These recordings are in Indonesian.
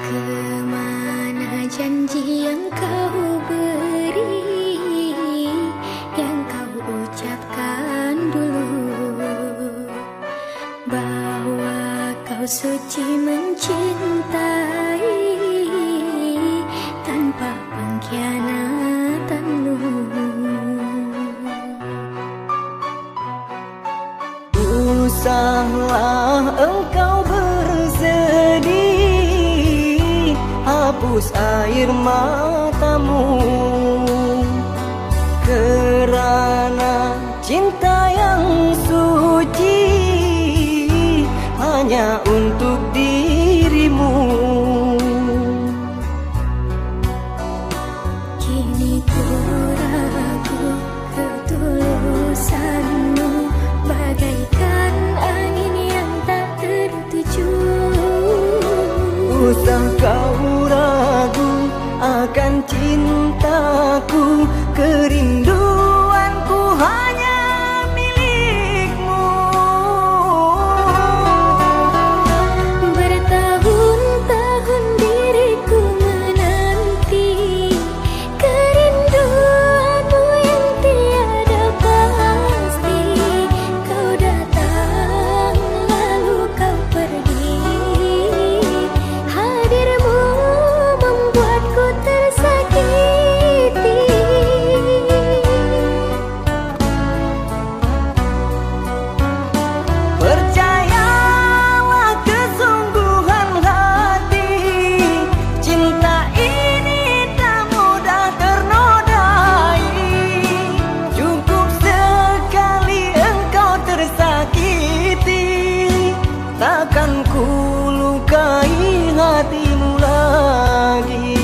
Kemana janji yang kau beri, yang kau ucapkan dulu, bahwa kau suci mencintai tanpa pengkhianatanmu. Usahlah engkau bersedih, hapus air matamu, kerana cinta yang suci hanya untuk dirimu. Kini ku ragu ketulusanmu, bagaikan angin yang tak tertuju. Usah kau ragu akan cintaku, kerinduanku hanya milikmu. Bertahun-tahun diriku menanti kerinduanmu yang tiada pasti. Kau datang lalu kau pergi, hadirmu membuatku tersakiti. Percayalah kesungguhan hati, cinta ini tak mudah ternodai. Cukup sekali engkau tersakiti, takkan ku lukai hatimu lagi.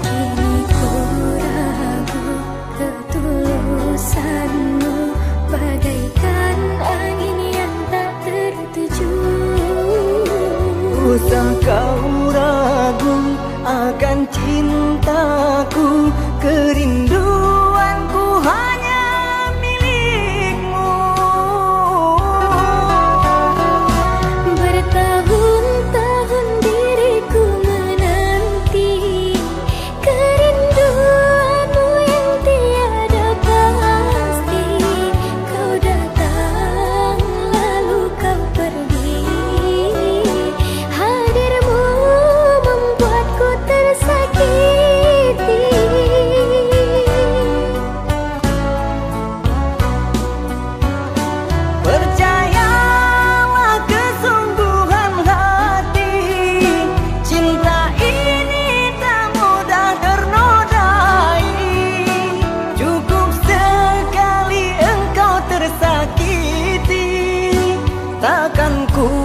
Kini ku ragu ketulusanmu, bagaikan angin yang tak tertuju. Usah kau ragu akan cintaku, kerinduanku hanya milikmu. Bertahun-tahun diriku menanti kerinduanmu yang tiada pasti. Kau datang lalu kau pergi, hadirmu membuatku tersakiti. Percayalah kesungguhan hati, cinta ini tak mudah ternodai. Cukup sekali engkau tersakiti, takkan ku